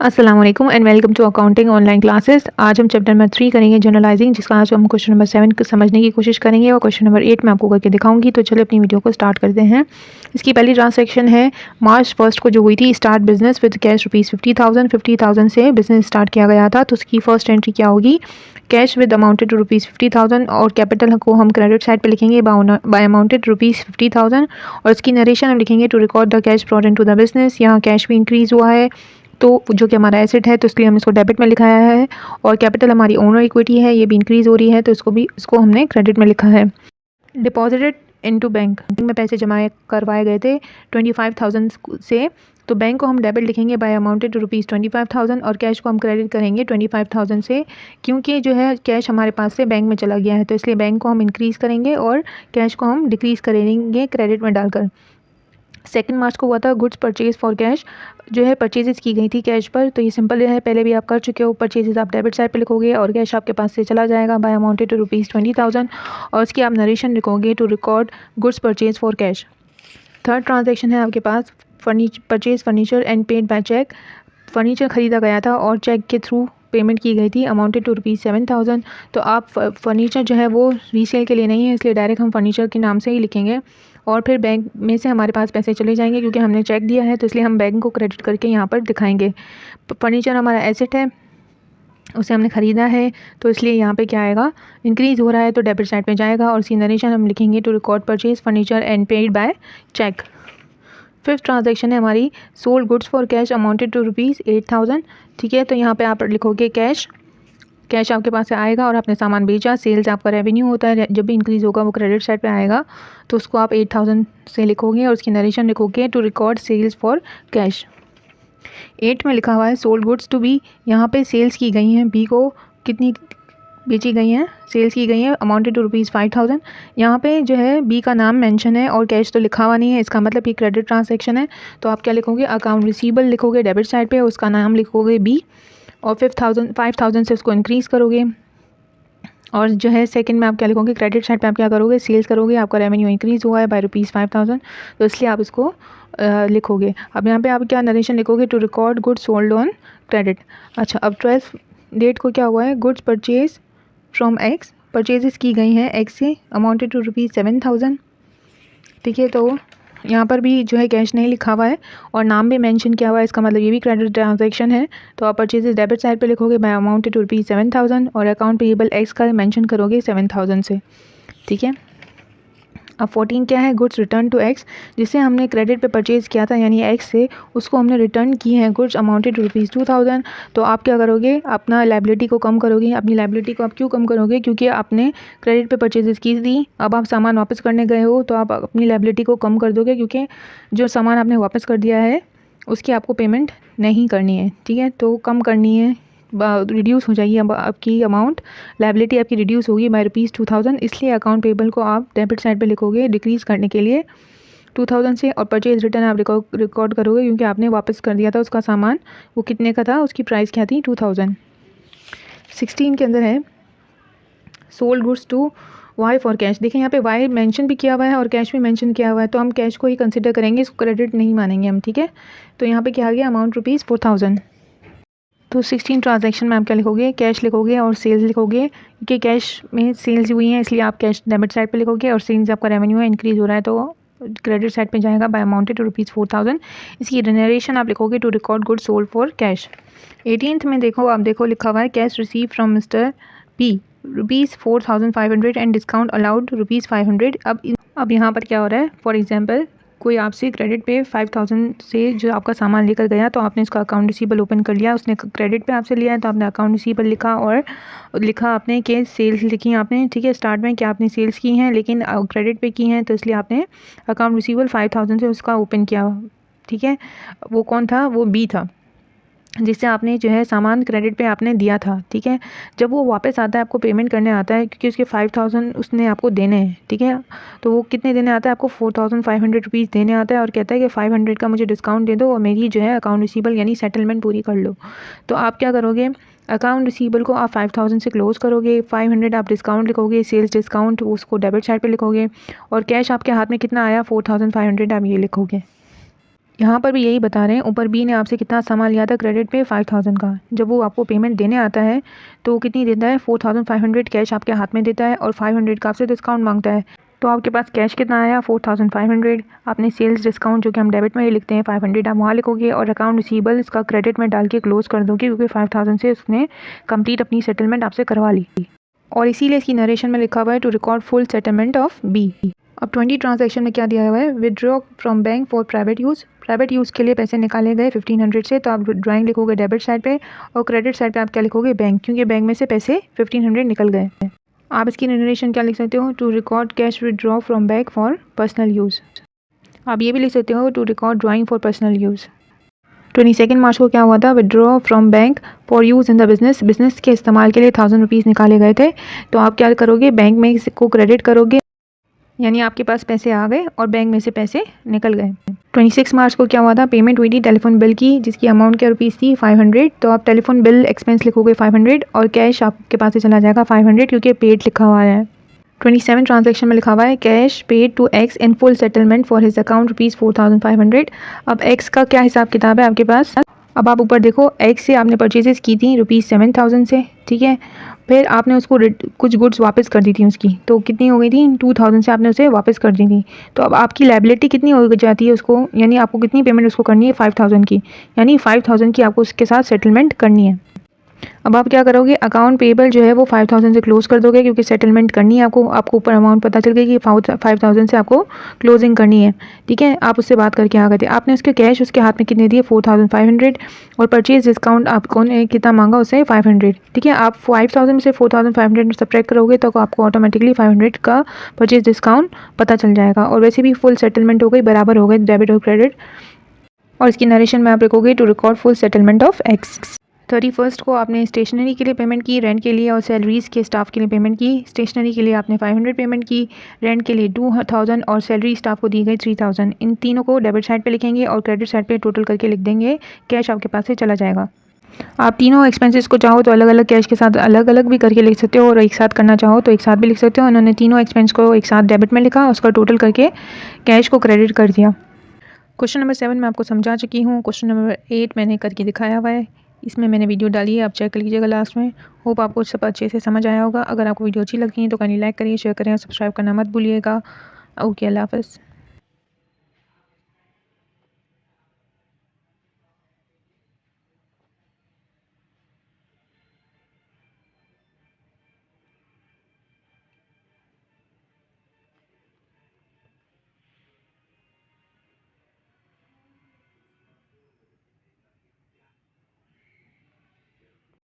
अस्सलाम वालेकुम and welcome to accounting online classes. आज हम चैप्टर नंबर 3 करेंगे जनरलाइजिंग, जिसका आज हम क्वेश्चन नंबर 7 को समझने की कोशिश करेंगे और क्वेश्चन नंबर 8 मैं आपको करके दिखाऊंगी। तो चलो अपनी वीडियो को स्टार्ट करते हैं। इसकी पहली ट्रांसैक्शन है मार्च 1 को जो हुई थी, स्टार्ट बिजनेस विद कैश ₹50,000 से बिजनेस स्टार्ट किया गया था। तो उसकी फर्स्ट एंट्री क्या होगी? कैश विद अमाउंटेड टू ₹50,000 और कैपिटल को हम क्रेडिट साइड पे लिखेंगे बाय अमाउंटेड ₹50,000 और इसकी नरेशन हम लिखेंगे to record the cash brought into the business. यहाँ कैश भी इंक्रीज़ हुआ है तो जो कि हमारा एसेट है, तो इसलिए हमने इसको डेबिट में लिखाया है। और कैपिटल हमारी ओनर इक्विटी है, ये भी इंक्रीज़ हो रही है, तो इसको हमने क्रेडिट में लिखा है। डिपॉजिटेड इनटू बैंक में पैसे जमा करवाए गए थे 25,000 से, तो बैंक को हम डेबिट लिखेंगे बाय अमाउंटेड टू ₹25,000 और कैश को हम क्रेडिट करेंगे 25,000 से, क्योंकि जो है कैश हमारे पास से बैंक में चला गया है, तो इसलिए बैंक को हम इंक्रीज़ करेंगे और कैश को हम डिक्रीज़ करेंगे क्रेडिट में डालकर। 2 मार्च को हुआ था गुड्स परचेज फॉर कैश, जो है परचेजेस की गई थी कैश पर। तो ये सिंपल है, पहले भी आप कर चुके हो। परचेजेस आप डेबिट साइड पे लिखोगे और कैश आपके पास से चला जाएगा बाय अमाउंटेड टू ₹20,000 और इसकी आप नरेशन लिखोगे to record goods purchase for cash. Third transaction है आपके पास purchase furniture and paid by cheque. Furniture ख़रीदा गया था और चेक के थ्रू पेमेंट की गई थी अमाउंटेड टू ₹7,000। तो आप फर्नीचर जो है वो रीसेल के लिए नहीं है, इसलिए डायरेक्ट हम फर्नीचर के नाम से ही लिखेंगे और फिर बैंक में से हमारे पास पैसे चले जाएंगे, क्योंकि हमने चेक दिया है, तो इसलिए हम बैंक को क्रेडिट करके यहाँ पर दिखाएंगे। फर्नीचर हमारा एसेट है, उसे हमने ख़रीदा है, तो इसलिए यहाँ पे क्या आएगा? इंक्रीज़ हो रहा है, तो डेबिट साइड पे जाएगा और इसकी नरेशन हम लिखेंगे to record purchase furniture and paid by cheque. Fifth transaction है हमारी sold goods for cash amounted to ₹8,000। ठीक है, तो यहाँ पे आप लिखोगे कैश आपके पास से आएगा और आपने सामान बेचा। सेल्स आपका रेवेन्यू होता है, जब भी इंक्रीज़ होगा वो क्रेडिट साइड पे आएगा, तो उसको आप 8,000 से लिखोगे और उसकी नरेशन लिखोगे to record sales for cash. 8 में लिखा हुआ है सोल्ड गुड्स टू बी, यहाँ पे सेल्स की गई हैं, बी को कितनी बेची गई हैं, सेल्स की गई हैं अमाउंटेड टू ₹5,000। यहाँ पे जो है बी का नाम मेंशन है और कैश तो लिखा हुआ नहीं है, इसका मतलब ये क्रेडिट ट्रांसैक्शन है। तो आप क्या लिखोगे? अकाउंट रिसीवेबल लिखोगे डेबिट साइड पे, उसका नाम लिखोगे बी और 5,000 से उसको इंक्रीज़ करोगे। और जो है सेकंड में आप क्या लिखोगे? क्रेडिट साइड पे आप क्या करोगे? सेल्स करोगे, आपका रेवेन्यू इंक्रीज़ हुआ है बाय ₹5,000, तो इसलिए आप इसको लिखोगे। अब यहाँ पे आप क्या नरेशन लिखोगे? To record goods sold on credit. अच्छा, अब 12 डेट को क्या हुआ है? Goods purchase from X, purchases की गई हैं एक्स से अमाउंटेड टू ₹7,000। ठीक है, तो यहाँ पर भी जो है कैश नहीं लिखा हुआ है और नाम भी मेंशन किया हुआ है, इसका मतलब ये भी क्रेडिट ट्रांजैक्शन है। तो आप परचेजेस डेबिट साइड पे लिखोगे बाय अमाउंटेड टू ₹7,000 और अकाउंट पेएबल एक्स का मेंशन करोगे 7,000 से। ठीक है, अब 14 क्या है? गुड्स रिटर्न टू एक्स, जिसे हमने क्रेडिट पे परचेज़ किया था यानी एक्स से, उसको हमने रिटर्न की है गुड्स अमाउंटेड टू ₹2,000। तो आप क्या करोगे? अपना लायबिलिटी को कम करोगे। अपनी लायबिलिटी को आप क्यों कम करोगे? क्योंकि आपने क्रेडिट पे परचेजेस की थी, अब आप सामान वापस करने गए हो, तो आप अपनी लायबिलिटी को कम कर दोगे, क्योंकि जो सामान आपने वापस कर दिया है उसकी आपको पेमेंट नहीं करनी है। ठीक है, तो कम करनी है, रिड्यूस हो जाएगी अब आपकी अमाउंट, लायबिलिटी आपकी रिड्यूस होगी बाय ₹2,000, इसलिए अकाउंट पेबल को आप डेबिट साइड पे लिखोगे डिक्रीज़ करने के लिए 2,000 से और परचेज रिटर्न आप रिकॉर्ड करोगे, क्योंकि आपने वापस कर दिया था उसका सामान। वो कितने का था? उसकी प्राइस क्या थी? 2,000। 16 के अंदर है sold goods to Y for cash. देखिए यहाँ पे वाई मेंशन भी किया हुआ है और कैश भी मेंशन किया हुआ है, तो हम कैश को ही कंसिडर करेंगे, इसको क्रेडिट नहीं मानेंगे हम। ठीक है, तो यहाँ पे क्या आ गया? अमाउंट ₹4,000। तो 16 ट्रांजैक्शन में आप क्या लिखोगे? कैश लिखोगे और सेल्स लिखोगे, क्योंकि कैश में सेल्स हुई हैं इसलिए आप कैश डेबिट साइड पे लिखोगे और सेल्स आपका रेवेन्यू है, इंक्रीज़ हो रहा है, तो क्रेडिट साइड पे जाएगा बाय अमाउंटेड टू ₹4,000। इसकी नरेशन आप लिखोगे to record goods sold for cash. 18th में देखो, आप देखो लिखा हुआ है cash receive from mister P ₹4,500 and discount allowed ₹500। अब यहाँ पर क्या हो रहा है? फॉर एग्जाम्पल कोई आपसे क्रेडिट पे 5,000 से जो आपका सामान लेकर गया, तो आपने उसका अकाउंट रिसीवेबल ओपन कर लिया, उसने क्रेडिट पे आपसे लिया है, तो आपने अकाउंट रिसीवेबल लिखा और लिखा आपने कि सेल्स लिखी आपने। ठीक है, स्टार्ट में क्या आपने सेल्स की हैं लेकिन क्रेडिट पे की हैं, तो इसलिए आपने अकाउंट रिसीवेबल 5,000 से उसका ओपन किया। ठीक है, वो कौन था? वो बी था, जिससे आपने जो है सामान क्रेडिट पे आपने दिया था। ठीक है, जब वो वापस आता है आपको पेमेंट करने आता है, क्योंकि उसके 5,000 उसने आपको देने हैं। ठीक है, तो वो कितने देने आता है आपको? ₹4,500 देने आता है और कहता है कि 500 का मुझे डिस्काउंट दे दो और मेरी जो है अकाउंट रिसीवेबल यानी सेटलमेंट पूरी कर लो। तो आप क्या करोगे? अकाउंट रिसीवेबल को आप 5,000 से क्लोज करोगे, 500 आप डिस्काउंट लिखोगे, सेल्स डिस्काउंट उसको डेबिट साइड पर लिखोगे और कैश आपके हाथ में कितना आया? 4,500 आप ये लिखोगे। यहाँ पर भी यही बता रहे हैं, ऊपर बी ने आपसे कितना सामान लिया था क्रेडिट पे 5000 का। जब वो आपको पेमेंट देने आता है तो वो कितनी देता है, 4500 कैश आपके हाथ में देता है और 500 का आपसे डिस्काउंट मांगता है। तो आपके पास कैश कितना आया, 4500। आपने सेल्स डिस्काउंट जो कि हम डेबिट में ही लिखते हैं 500 आप वहाँ लिखोगे और अकाउंट रिसीवेबल इसका क्रेडिट में डाल के क्लोज कर दोगे, क्योंकि 5000 से उसने कंप्लीट अपनी सेटलमेंट आपसे करवा ली और इसीलिए इसकी नरेशन में लिखा हुआ है to record full settlement of B. अब 20 ट्रांजैक्शन में क्या दिया हुआ है, withdraw from bank for private use. Private use के लिए पैसे निकाले गए 1500 से, तो आप ड्राइंग लिखोगे डेबिट साइड पे और क्रेडिट साइड पे आप क्या लिखोगे, बैंक, क्योंकि बैंक में से पैसे 1500 निकल गए। आप इसकी नरेशन क्या लिख सकते हो, to record cash withdraw from bank for personal use. आप ये भी लिख सकते हो to record drawing for personal use. 22 March को क्या हुआ था, withdraw from bank for use in the business. Business के इस्तेमाल के लिए 1000 रुपीज़ निकाले गए थे, तो आप क्या करोगे, बैंक में को क्रेडिट करोगे, यानी आपके पास पैसे आ गए और बैंक में से पैसे निकल गए। 26 मार्च को क्या हुआ था, पेमेंट हुई थी टेलीफोन बिल की, जिसकी अमाउंट क्या रुपीज़ थी 500। तो आप टेलीफोन बिल एक्सपेंस लिखोगे 500 और कैश आपके पास से चला जाएगा 500, क्योंकि पेड लिखा हुआ है। 27 ट्रांजैक्शन में लिखा हुआ है cash paid to X in full settlement for his account rupees 4500। अब एक्स का क्या हिसाब किताब है आपके पास। अब आप ऊपर देखो, एक्स से आपने परचेजेस की थी रुपीज़ 7000 से, ठीक है। फिर आपने उसको कुछ गुड्स वापस कर दी थी उसकी, तो कितनी हो गई थी, 2000 से आपने उसे वापस कर दी थी। तो अब आपकी लायबिलिटी कितनी हो जाती है उसको, यानी आपको कितनी पेमेंट उसको करनी है, 5000 की, यानी 5000 की आपको उसके साथ सेटलमेंट करनी है। अब आप क्या करोगे, अकाउंट पेबल जो है वो 5000 से क्लोज कर दोगे, क्योंकि सेटलमेंट करनी है आपको ऊपर अमाउंट पता चल गई कि 5000 से आपको क्लोजिंग करनी है, ठीक है। आप उससे बात करके आ गए थे, आपने उसके कैश उसके हाथ में कितने दिए 4500 और परचेज डिस्काउंट आपको ने कितना मांगा उससे 500, ठीक है। आप 5000 में से 4500 सब्ट्रैक्ट करोगे तो आपको ऑटोमेटिकली 500 का परचेज डिस्काउंट पता चल जाएगा और वैसे भी फुल सेटलमेंट हो गई, बराबर हो गए डेबिट और क्रेडिट। और इसकी नरेशन में आप लिखोगे to record full settlement of X. 31 को आपने स्टेशनरी के लिए पेमेंट की, रेंट के लिए और सैलरीज़ के स्टाफ के लिए पेमेंट की। स्टेशनरी के लिए आपने 500 पेमेंट की, रेंट के लिए 2000 और सैलरी स्टाफ को दी गई 3000। इन तीनों को डेबिट साइड पे लिखेंगे और क्रेडिट साइड पे टोटल करके लिख देंगे, कैश आपके पास से चला जाएगा। आप तीनों एक्सपेंसेस को चाहो तो अलग अलग कैश के साथ अलग अलग भी करके लिख सकते हो और एक साथ करना चाहो तो एक साथ भी लिख सकते हो। उन्होंने तीनों एक्सपेंस को एक साथ डेबिट में लिखा, उसका टोटल करके कैश को क्रेडिट कर दिया। क्वेश्चन नंबर 7 मैं आपको समझा चुकी हूँ। क्वेश्चन नंबर 8 मैंने करके दिखाया हुआ है, इसमें मैंने वीडियो डाली है, आप चेक कर लीजिएगा लास्ट में। होप आपको सब अच्छे से समझ आया होगा। अगर आपको वीडियो अच्छी लगी है तो काइंडली लाइक करिए, शेयर करें और सब्सक्राइब करना मत भूलिएगा। ओके, अल्लाह हाफ़िज़।